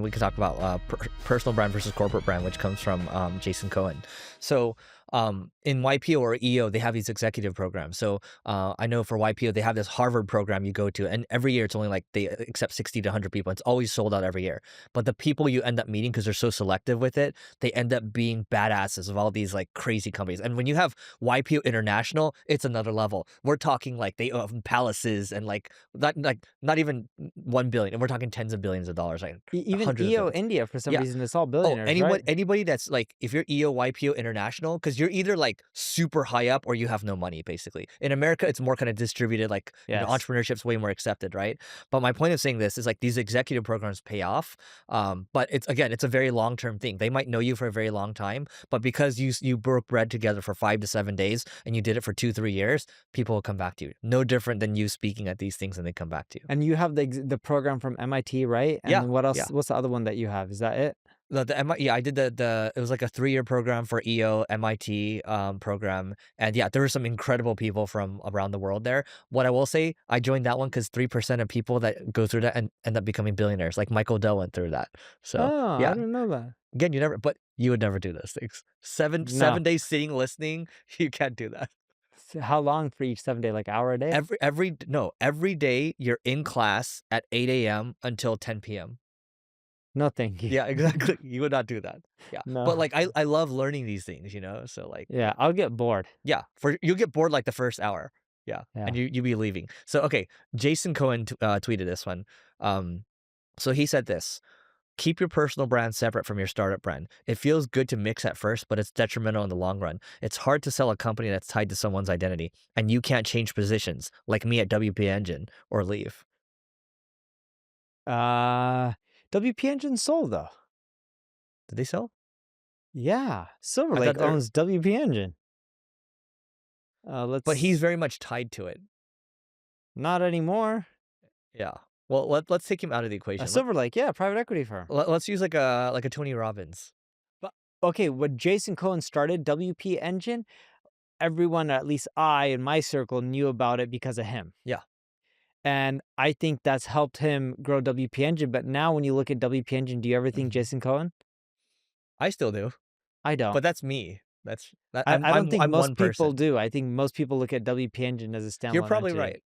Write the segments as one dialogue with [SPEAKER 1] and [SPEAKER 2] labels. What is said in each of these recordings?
[SPEAKER 1] We could talk about personal brand versus corporate brand, which comes from Jason Cohen. So in YPO or EO, they have these executive programs. So I know for YPO, they have this Harvard program you go to, and every year it's only like they accept 60 to 100 people. It's always sold out every year. But the people you end up meeting, because they're so selective with it, they end up being badasses of all these like crazy companies. And when you have YPO International, it's another level. We're talking like they own palaces and like not even 1 billion, and we're talking tens of billions of dollars, like
[SPEAKER 2] Even
[SPEAKER 1] hundreds of
[SPEAKER 2] EO
[SPEAKER 1] billions.
[SPEAKER 2] India, for some
[SPEAKER 1] Yeah.
[SPEAKER 2] reason, it's all
[SPEAKER 1] Oh,
[SPEAKER 2] billionaires, right?
[SPEAKER 1] anybody that's like, if you're EO, YPO International, because you're either like super high up or you have no money, basically. In America, it's more kind of distributed, like
[SPEAKER 2] Yes.
[SPEAKER 1] entrepreneurship's way more accepted, right? But my point of saying this is like these executive programs pay off, but it's a very long-term thing. They might know you for a very long time, but because you broke bread together for 5 to 7 days and you did it for 2-3 years, people will come back to you. No different than you speaking at these things and they come back to you.
[SPEAKER 2] And you have the program from MIT, right? And
[SPEAKER 1] Yeah,
[SPEAKER 2] then what else?
[SPEAKER 1] yeah.
[SPEAKER 2] What's the other one that you have? Is that it?
[SPEAKER 1] I did the it was like a 3-year program for EO MIT program, and yeah, there were some incredible people from around the world there. What I will say, I joined that one because 3% of people that go through that and end up becoming billionaires. Like Michael Dell went through that. So
[SPEAKER 2] Oh, I
[SPEAKER 1] yeah,
[SPEAKER 2] didn't know that.
[SPEAKER 1] again, you would never do those things. Seven
[SPEAKER 2] No.
[SPEAKER 1] days sitting listening, you can't do that.
[SPEAKER 2] So how long for each 7 day? Like hour a day?
[SPEAKER 1] Every day you're in class at 8 a.m. until 10 p.m.
[SPEAKER 2] No, thank you.
[SPEAKER 1] Yeah, exactly. You would not do that. Yeah.
[SPEAKER 2] No.
[SPEAKER 1] But like I love learning these things, so like
[SPEAKER 2] Yeah, I'll get bored.
[SPEAKER 1] yeah, you'll get bored like the first hour. Yeah.
[SPEAKER 2] Yeah.
[SPEAKER 1] And you be leaving. So okay, Jason Cohen tweeted this one. So he said this: keep your personal brand separate from your startup brand. It feels good to mix at first, but it's detrimental in the long run. It's hard to sell a company that's tied to someone's identity, and you can't change positions like me at WP Engine or leave.
[SPEAKER 2] WP Engine sold though.
[SPEAKER 1] Did they sell?
[SPEAKER 2] Yeah, Silver
[SPEAKER 1] I
[SPEAKER 2] Lake
[SPEAKER 1] thought they're-
[SPEAKER 2] owns WP Engine.
[SPEAKER 1] But he's very much tied to it.
[SPEAKER 2] Not anymore.
[SPEAKER 1] Yeah. Well, let's take him out of the equation.
[SPEAKER 2] Silver Lake, yeah, private equity firm.
[SPEAKER 1] Let's use like a Tony Robbins.
[SPEAKER 2] But okay, when Jason Cohen started WP Engine, everyone, at least I in my circle, knew about it because of him.
[SPEAKER 1] Yeah.
[SPEAKER 2] And I think that's helped him grow WP Engine. But now when you look at WP Engine, do you ever think Jason Cohen?
[SPEAKER 1] I still do.
[SPEAKER 2] I don't.
[SPEAKER 1] But that's me.
[SPEAKER 2] I don't think most people
[SPEAKER 1] person.
[SPEAKER 2] do. I think most people look at WP Engine as a standalone.
[SPEAKER 1] You're probably
[SPEAKER 2] entity.
[SPEAKER 1] right.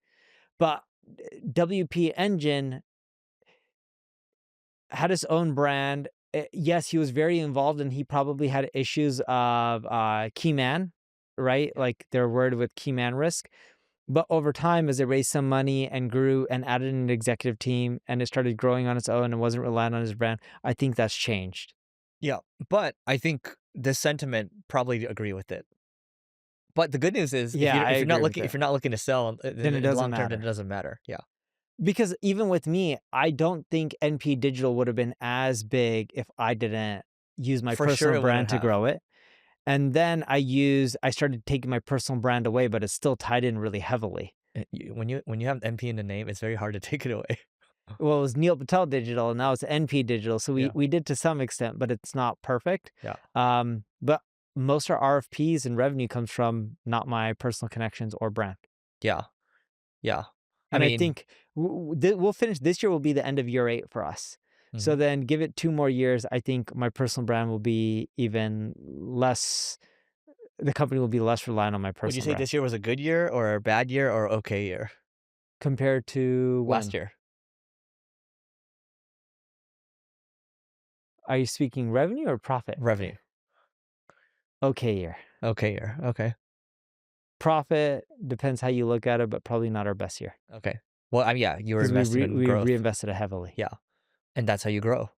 [SPEAKER 2] But WP Engine had his own brand. Yes, he was very involved, and he probably had issues of key man, right? Like they're worried with key man risk. But over time, as they raised some money and grew and added an executive team and it started growing on its own and wasn't relying on his brand, I think that's changed.
[SPEAKER 1] Yeah, but I think the sentiment probably agree with it. But the good news is, if you're not looking to sell, then
[SPEAKER 2] it doesn't
[SPEAKER 1] long term,
[SPEAKER 2] matter.
[SPEAKER 1] then it doesn't matter. Yeah.
[SPEAKER 2] Because even with me, I don't think NP Digital would have been as big if I didn't use my personal brand to grow it. And then I started taking my personal brand away, but it's still tied in really heavily.
[SPEAKER 1] When you have NP in the name, it's very hard to take it away.
[SPEAKER 2] Well, it was Neil Patel Digital, and now it's NP Digital. So we did to some extent, but it's not perfect.
[SPEAKER 1] Yeah.
[SPEAKER 2] But most of our RFPs and revenue comes from not my personal connections or brand.
[SPEAKER 1] Yeah. Yeah.
[SPEAKER 2] And I think we'll finish this year. Will be the end of year 8 for us. So then give it 2 more years. I think my personal brand will be even less. The company will be less reliant on my personal brand.
[SPEAKER 1] Would you say this year was a good year or a bad year or okay year?
[SPEAKER 2] Compared to
[SPEAKER 1] last year?
[SPEAKER 2] Are you speaking revenue or profit?
[SPEAKER 1] Revenue.
[SPEAKER 2] Okay year.
[SPEAKER 1] Okay year. Okay.
[SPEAKER 2] Profit depends how you look at it, but probably not our best year.
[SPEAKER 1] Okay. Well, yeah, you were investing in growth.
[SPEAKER 2] We reinvested it heavily.
[SPEAKER 1] Yeah. And that's how you grow.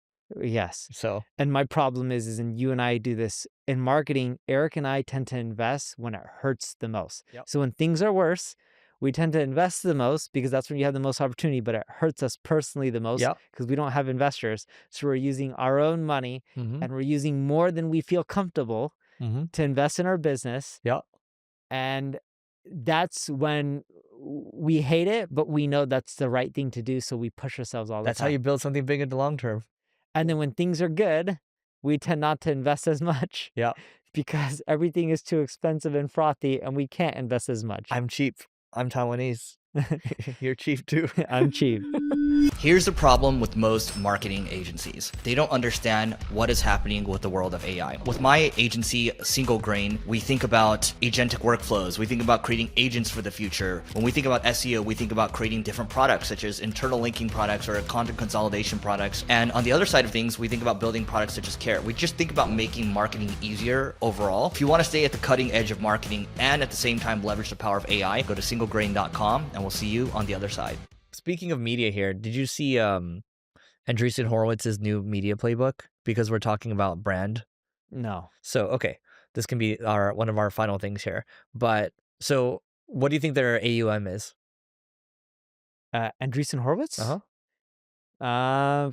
[SPEAKER 2] Yes.
[SPEAKER 1] So.
[SPEAKER 2] And my problem is, and you and I do this in marketing, Eric and I tend to invest when it hurts the most.
[SPEAKER 1] Yep.
[SPEAKER 2] So when things are worse, we tend to invest the most because that's when you have the most opportunity, but it hurts us personally the most because we don't have investors. So we're using our own money and we're using more than we feel comfortable to invest in our business.
[SPEAKER 1] Yeah.
[SPEAKER 2] And that's when we hate it, but we know that's the right thing to do. So we push ourselves all the time.
[SPEAKER 1] That's how you build something big in the long term.
[SPEAKER 2] And then when things are good, we tend not to invest as much.
[SPEAKER 1] Yeah.
[SPEAKER 2] Because everything is too expensive and frothy and we can't invest as much.
[SPEAKER 1] I'm cheap. I'm Taiwanese. You're cheap too.
[SPEAKER 2] I'm cheap.
[SPEAKER 3] Here's the problem with most marketing agencies. They don't understand what is happening with the world of AI. With my agency, Single Grain, we think about agentic workflows. We think about creating agents for the future. When we think about SEO, we think about creating different products, such as internal linking products or content consolidation products. And on the other side of things, we think about building products such as Care. We just think about making marketing easier overall. If you want to stay at the cutting edge of marketing and at the same time leverage the power of AI, go to singlegrain.com and we'll see you on the other side.
[SPEAKER 1] Speaking of media here, did you see Andreessen and Horowitz's new media playbook? Because we're talking about brand.
[SPEAKER 2] No.
[SPEAKER 1] So, okay, this can be one of our final things here. But so what do you think their AUM is?
[SPEAKER 2] Andreessen Horowitz?
[SPEAKER 1] Uh-huh.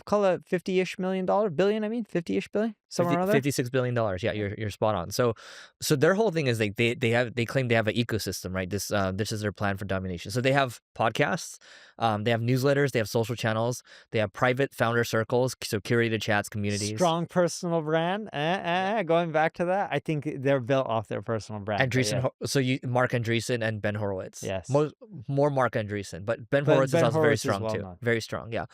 [SPEAKER 2] Call it $50-ish billion, I mean, 50-ish billion, somewhere around there.
[SPEAKER 1] $56 billion. Yeah, you're spot on. So their whole thing is like they claim they have an ecosystem, right? This is their plan for domination. So they have podcasts, they have newsletters, they have social channels, they have private founder circles, so curated chats, communities.
[SPEAKER 2] Strong personal brand. Going back to that, I think they're built off their personal brand.
[SPEAKER 1] Andreessen, so Mark Andreessen and Ben Horowitz.
[SPEAKER 2] Yes.
[SPEAKER 1] More Mark Andreessen, but Ben Horowitz is also very strong too.
[SPEAKER 2] Known.
[SPEAKER 1] Very strong, yeah.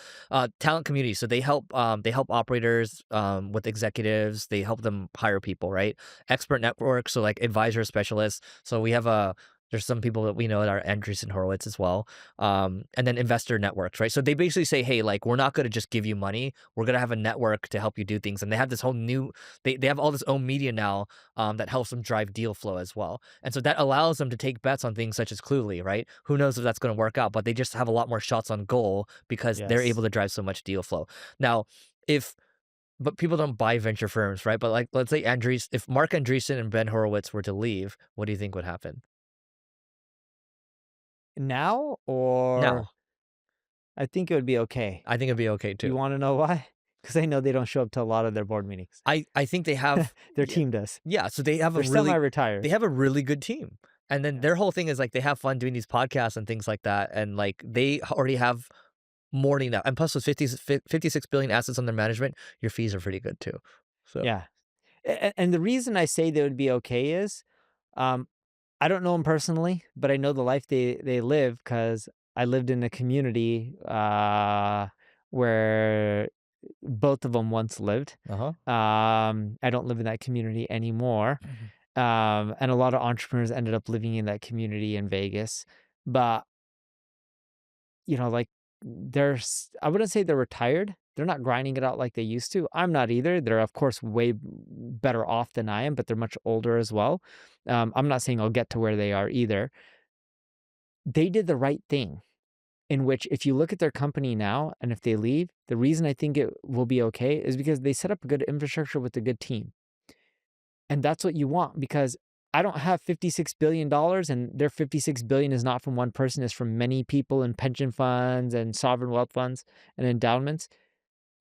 [SPEAKER 1] Talent community. So they help operators with executives. They help them hire people, right? Expert network. So like advisor specialists. So we have there's some people that we know that are Andreessen Horowitz as well. And then investor networks, right? So they basically say, hey, like, we're not going to just give you money. We're going to have a network to help you do things. And they have this whole new, they have all this own media now that helps them drive deal flow as well. And so that allows them to take bets on things such as Cluely, right? Who knows if that's going to work out, but they just have a lot more shots on goal because they're able to drive so much deal flow. Now, but people don't buy venture firms, right? But like, let's say if Mark Andreessen and Ben Horowitz were to leave, what do you think would happen?
[SPEAKER 2] Now or
[SPEAKER 1] Now.
[SPEAKER 2] I think it would be okay.
[SPEAKER 1] I think it'd be okay too.
[SPEAKER 2] You want to know why? Because I know they don't show up to a lot of their board meetings.
[SPEAKER 1] I think they have
[SPEAKER 2] their team does.
[SPEAKER 1] Yeah, so they have
[SPEAKER 2] They're semi-retired.
[SPEAKER 1] They have a really good team. And then their whole thing is like they have fun doing these podcasts and things like that. And like they already have more than enough. And plus with 56 billion assets under management, your fees are pretty good too. So
[SPEAKER 2] yeah. And the reason I say they would be okay is I don't know them personally, but I know the life they live because I lived in a community where both of them once lived. I don't live in that community anymore. And a lot of entrepreneurs ended up living in that community in Vegas. But, like I wouldn't say they're retired. They're not grinding it out like they used to. I'm not either. They're, of course, way better off than I am, but they're much older as well. I'm not saying I'll get to where they are either. They did the right thing, in which if you look at their company now and if they leave, the reason I think it will be okay is because they set up a good infrastructure with a good team. And that's what you want, because I don't have $56 billion and their $56 billion is not from one person, it's from many people in pension funds and sovereign wealth funds and endowments.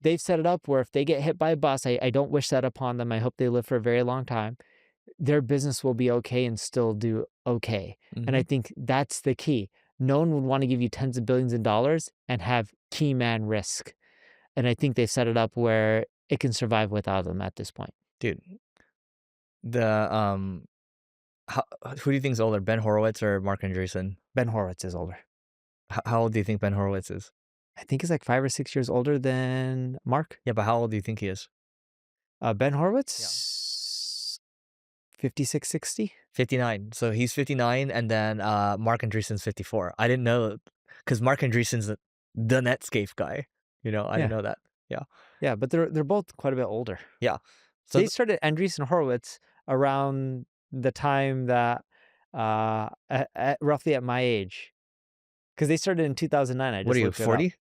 [SPEAKER 2] They've set it up where if they get hit by a bus, I don't wish that upon them. I hope they live for a very long time. Their business will be okay and still do okay. And I think that's the key. No one would want to give you tens of billions of dollars and have key man risk. And I think they set it up where it can survive without them at this point.
[SPEAKER 1] Dude, who do you think is older, Ben Horowitz or Mark Andreessen?
[SPEAKER 2] Ben Horowitz is older.
[SPEAKER 1] How old do you think Ben Horowitz is?
[SPEAKER 2] I think he's like 5 or 6 years older than Mark.
[SPEAKER 1] Yeah, but how old do you think he is?
[SPEAKER 2] Ben Horowitz, 56, 60?
[SPEAKER 1] 59. So he's 59, and then Mark Andreessen's 54. I didn't know, because Mark Andreessen's the Netscape guy. I didn't know that. Yeah.
[SPEAKER 2] Yeah, but they're both quite a bit older.
[SPEAKER 1] Yeah.
[SPEAKER 2] So they started Andreessen Horowitz around the time that roughly at my age. Because they started in 2009.
[SPEAKER 1] What are you, 40?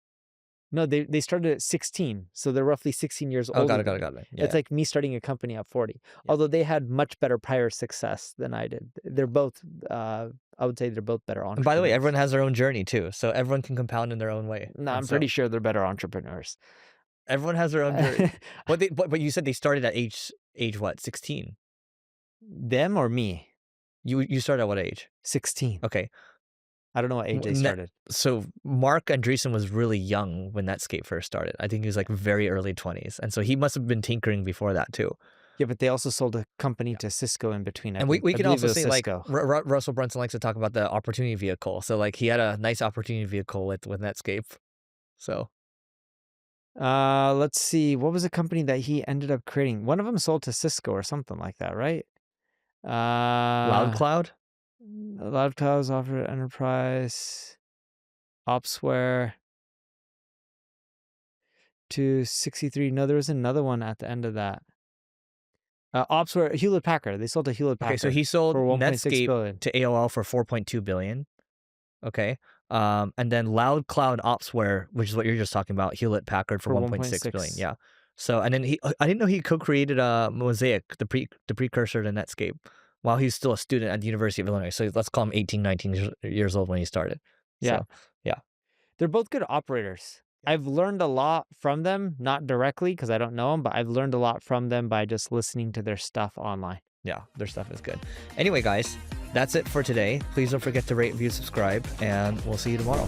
[SPEAKER 2] No, they started at 16. So they're roughly 16 years old.
[SPEAKER 1] Got it. Yeah,
[SPEAKER 2] it's like me starting a company at 40. Yeah. Although they had much better prior success than I did. They're both, I would say they're both better entrepreneurs.
[SPEAKER 1] And by the way, everyone has their own journey too. So everyone can compound in their own way.
[SPEAKER 2] No, I'm pretty sure they're better entrepreneurs.
[SPEAKER 1] Everyone has their own journey. But you said they started at age what, 16?
[SPEAKER 2] Them or me?
[SPEAKER 1] You started at what age?
[SPEAKER 2] 16.
[SPEAKER 1] Okay.
[SPEAKER 2] I don't know what age they started.
[SPEAKER 1] So Mark Andreessen was really young when Netscape first started. I think he was like very early 20s. And so he must have been tinkering before that too.
[SPEAKER 2] Yeah, but they also sold a company to Cisco in between.
[SPEAKER 1] And we
[SPEAKER 2] I
[SPEAKER 1] can
[SPEAKER 2] believe
[SPEAKER 1] also
[SPEAKER 2] it was
[SPEAKER 1] say like
[SPEAKER 2] Cisco.
[SPEAKER 1] Russell Brunson likes to talk about the opportunity vehicle. So like he had a nice opportunity vehicle with Netscape. So
[SPEAKER 2] Let's see. What was the company that he ended up creating? One of them sold to Cisco or something like that, right?
[SPEAKER 1] LoudCloud.
[SPEAKER 2] Loudcloud's offered enterprise opsware to 63. No, there was another one at the end of that. Opsware, Hewlett Packard. They sold to Hewlett Packard.
[SPEAKER 1] Okay, so he sold
[SPEAKER 2] for 1.6
[SPEAKER 1] Netscape
[SPEAKER 2] billion.
[SPEAKER 1] to AOL for 4.2 billion. Okay. And then LoudCloud Opsware, which is what you're just talking about, Hewlett Packard for 1.6 billion. Yeah. So and then I didn't know he co-created Mosaic, the precursor to Netscape, while he's still a student at the University of Illinois. So let's call him 18, 19 years old when he started.
[SPEAKER 2] Yeah.
[SPEAKER 1] So, yeah.
[SPEAKER 2] They're both good operators. I've learned a lot from them, not directly because I don't know them, but I've learned a lot from them by just listening to their stuff online.
[SPEAKER 1] Yeah, their stuff is good. Anyway, guys, that's it for today. Please don't forget to rate, review, subscribe, and we'll see you tomorrow.